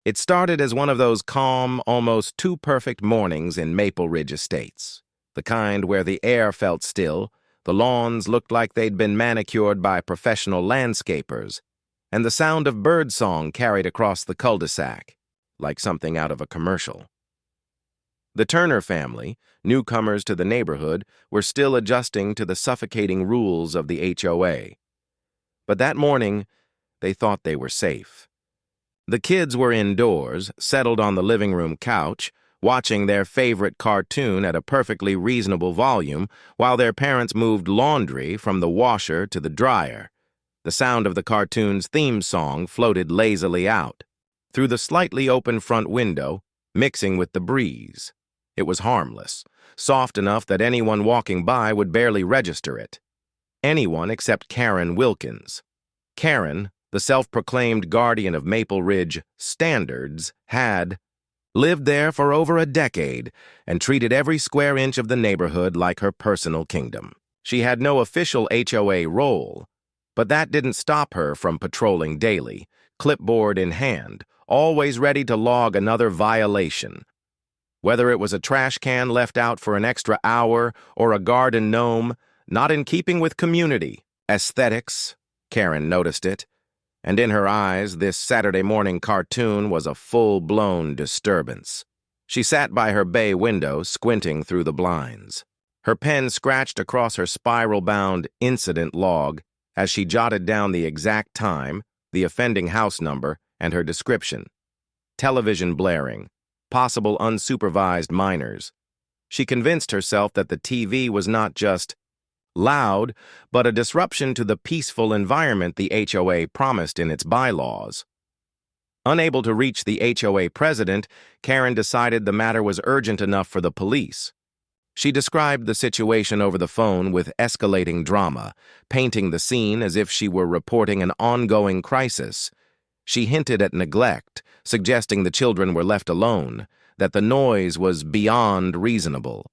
It started as one of those calm, almost too perfect mornings in Maple Ridge Estates, the kind where the air felt still, the lawns looked like they'd been manicured by professional landscapers, and the sound of birdsong carried across the cul-de-sac, like something out of a commercial. The Turner family, newcomers to the neighborhood, were still adjusting to the suffocating rules of the HOA. But that morning, they thought they were safe. The kids were indoors, settled on the living room couch, watching their favorite cartoon at a perfectly reasonable volume while their parents moved laundry from the washer to the dryer. The sound of the cartoon's theme song floated lazily out, through the slightly open front window, mixing with the breeze. It was harmless, soft enough that anyone walking by would barely register it. Anyone except Karen Wilkins. Karen, the self-proclaimed guardian of Maple Ridge standards, had lived there for over a decade and treated every square inch of the neighborhood like her personal kingdom. She had no official HOA role, but that didn't stop her from patrolling daily, clipboard in hand, always ready to log another violation. Whether it was a trash can left out for an extra hour or a garden gnome, not in keeping with community, aesthetics, Karen noticed it, and in her eyes this Saturday morning cartoon was a full-blown disturbance. She sat by her bay window, squinting through the blinds. Her pen scratched across her spiral-bound incident log as she jotted down the exact time, the offending house number, and her description. Television blaring, possible unsupervised minors. She convinced herself that the TV was not just loud, but a disruption to the peaceful environment the HOA promised in its bylaws. Unable to reach the HOA president, Karen decided the matter was urgent enough for the police. She described the situation over the phone with escalating drama, painting the scene as if she were reporting an ongoing crisis. She hinted at neglect, suggesting the children were left alone, that the noise was beyond reasonable.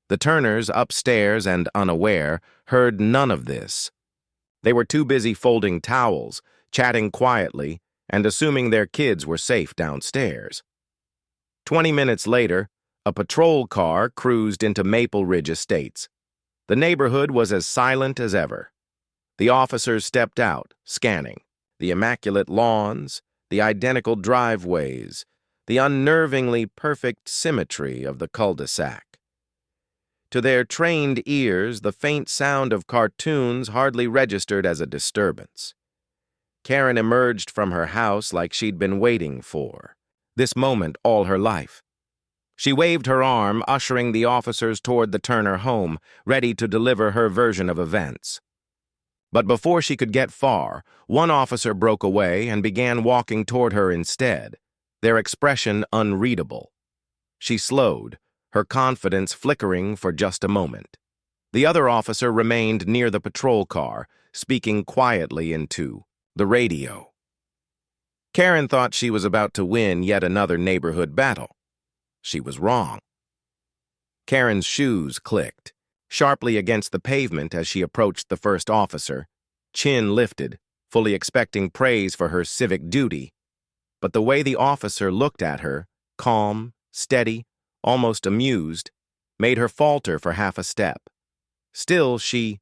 The Turners, upstairs and unaware, heard none of this. They were too busy folding towels, chatting quietly, and assuming their kids were safe downstairs. 20 minutes later, a patrol car cruised into Maple Ridge Estates. The neighborhood was as silent as ever. The officers stepped out, scanning the immaculate lawns, the identical driveways, the unnervingly perfect symmetry of the cul-de-sac. To their trained ears, the faint sound of cartoons hardly registered as a disturbance. Karen emerged from her house like she'd been waiting for this moment all her life. She waved her arm, ushering the officers toward the Turner home, ready to deliver her version of events. But before she could get far, one officer broke away and began walking toward her instead, their expression unreadable. She slowed, her confidence flickering for just a moment. The other officer remained near the patrol car, speaking quietly into the radio. Karen thought she was about to win yet another neighborhood battle. She was wrong. Karen's shoes clicked, sharply against the pavement as she approached the first officer, chin lifted, fully expecting praise for her civic duty. But the way the officer looked at her, calm, steady, almost amused, made her falter for half a step. Still, she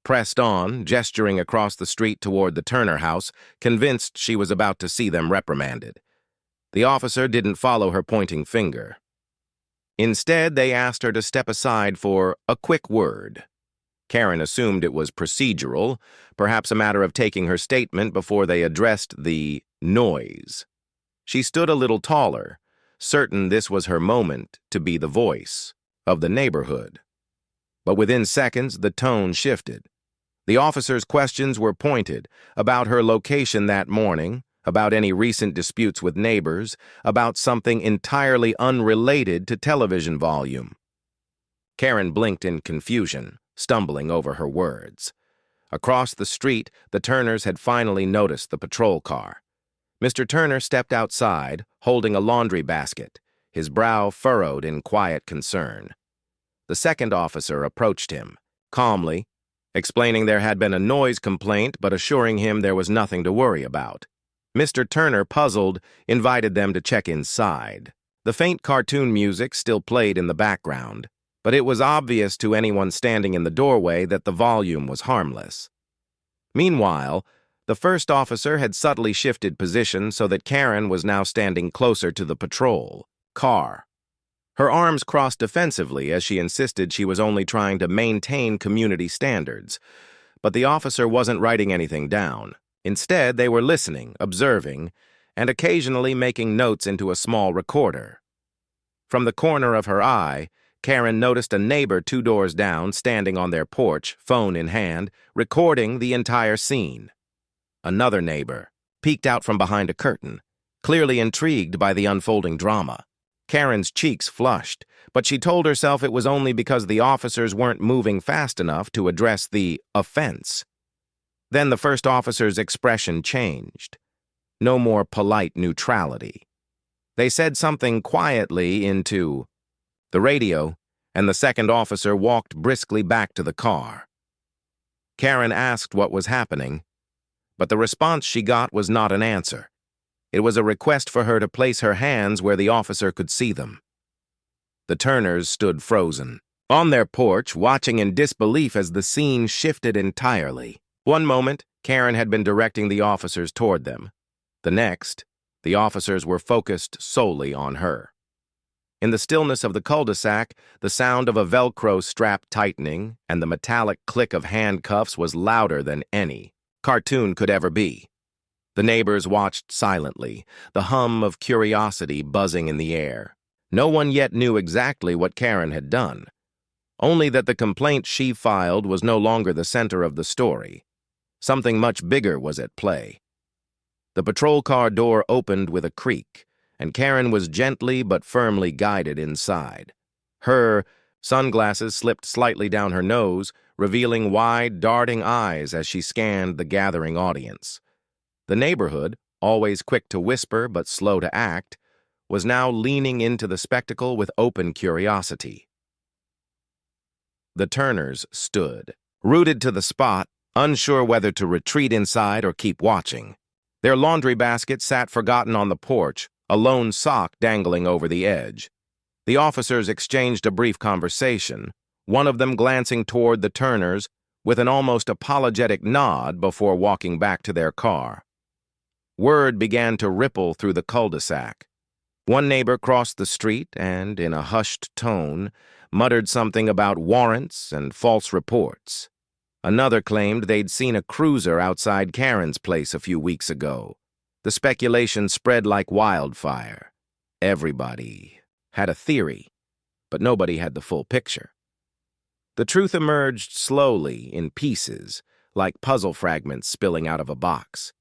pressed on, gesturing across the street toward the Turner house, convinced she was about to see them reprimanded. The officer didn't follow her pointing finger. Instead, they asked her to step aside for a quick word. Karen assumed it was procedural, perhaps a matter of taking her statement before they addressed the noise. She stood a little taller, certain this was her moment to be the voice of the neighborhood. But within seconds, the tone shifted. The officer's questions were pointed, about her location that morning, about any recent disputes with neighbors, about something entirely unrelated to television volume. Karen blinked in confusion, stumbling over her words. Across the street, the Turners had finally noticed the patrol car. Mr. Turner stepped outside, holding a laundry basket, his brow furrowed in quiet concern. The second officer approached him, calmly, explaining there had been a noise complaint but assuring him there was nothing to worry about. Mr. Turner, puzzled, invited them to check inside. The faint cartoon music still played in the background, but it was obvious to anyone standing in the doorway that the volume was harmless. Meanwhile, the first officer had subtly shifted position so that Karen was now standing closer to the patrol car. Her arms crossed defensively as she insisted she was only trying to maintain community standards. But the officer wasn't writing anything down. Instead, they were listening, observing, and occasionally making notes into a small recorder. From the corner of her eye, Karen noticed a neighbor 2 doors down standing on their porch, phone in hand, recording the entire scene. Another neighbor peeked out from behind a curtain, clearly intrigued by the unfolding drama. Karen's cheeks flushed, but she told herself it was only because the officers weren't moving fast enough to address the offense. Then the first officer's expression changed. No more polite neutrality. They said something quietly into the radio, and the second officer walked briskly back to the car. Karen asked what was happening, but the response she got was not an answer. It was a request for her to place her hands where the officer could see them. The Turners stood frozen, on their porch, watching in disbelief as the scene shifted entirely. One moment, Karen had been directing the officers toward them. The next, the officers were focused solely on her. In the stillness of the cul-de-sac, the sound of a Velcro strap tightening and the metallic click of handcuffs was louder than any cartoon could ever be. The neighbors watched silently, the hum of curiosity buzzing in the air. No one yet knew exactly what Karen had done, only that the complaint she filed was no longer the center of the story. Something much bigger was at play. The patrol car door opened with a creak, and Karen was gently but firmly guided inside. Her sunglasses slipped slightly down her nose, revealing wide, darting eyes as she scanned the gathering audience. The neighborhood, always quick to whisper but slow to act, was now leaning into the spectacle with open curiosity. The Turners stood, rooted to the spot, unsure whether to retreat inside or keep watching. Their laundry basket sat forgotten on the porch, a lone sock dangling over the edge. The officers exchanged a brief conversation, one of them glancing toward the Turners with an almost apologetic nod before walking back to their car. Word began to ripple through the cul-de-sac. One neighbor crossed the street and, in a hushed tone, muttered something about warrants and false reports. Another claimed they'd seen a cruiser outside Karen's place a few weeks ago. The speculation spread like wildfire. Everybody had a theory, but nobody had the full picture. The truth emerged slowly in pieces, like puzzle fragments spilling out of a box.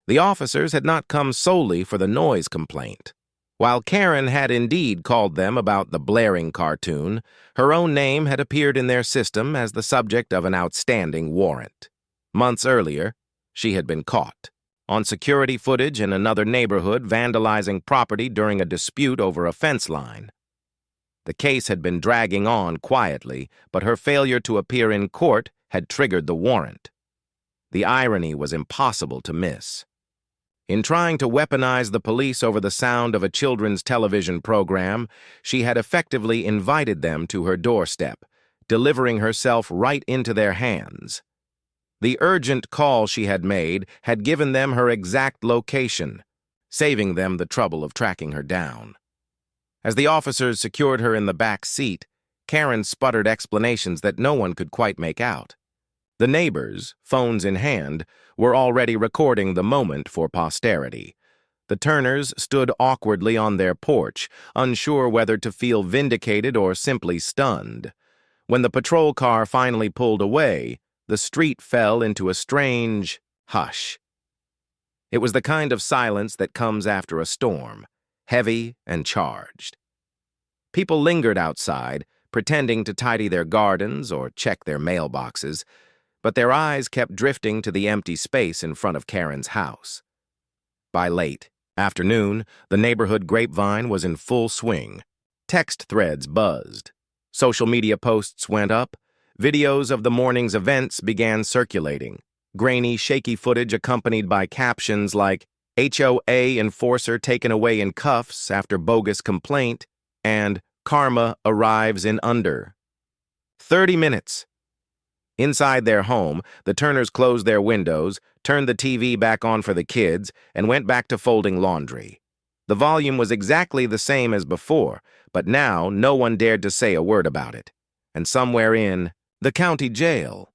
The officers had not come solely for the noise complaint. While Karen had indeed called them about the blaring cartoon, her own name had appeared in their system as the subject of an outstanding warrant. Months earlier, she had been caught, on security footage in another neighborhood vandalizing property during a dispute over a fence line. The case had been dragging on quietly, but her failure to appear in court had triggered the warrant. The irony was impossible to miss. In trying to weaponize the police over the sound of a children's television program, she had effectively invited them to her doorstep, delivering herself right into their hands. The urgent call she had made had given them her exact location, saving them the trouble of tracking her down. As the officers secured her in the back seat, Karen sputtered explanations that no one could quite make out. The neighbors, phones in hand, were already recording the moment for posterity. The Turners stood awkwardly on their porch, unsure whether to feel vindicated or simply stunned. When the patrol car finally pulled away, the street fell into a strange hush. It was the kind of silence that comes after a storm, heavy and charged. People lingered outside, pretending to tidy their gardens or check their mailboxes, but their eyes kept drifting to the empty space in front of Karen's house. By late afternoon, the neighborhood grapevine was in full swing. Text threads buzzed. Social media posts went up. Videos of the morning's events began circulating. Grainy, shaky footage accompanied by captions like, HOA enforcer taken away in cuffs after bogus complaint, and karma arrives in under 30 minutes. Inside their home, the Turners closed their windows, turned the TV back on for the kids, and went back to folding laundry. The volume was exactly the same as before, but now no one dared to say a word about it. And somewhere in the county jail,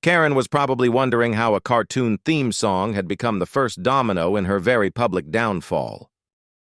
Karen was probably wondering how a cartoon theme song had become the first domino in her very public downfall.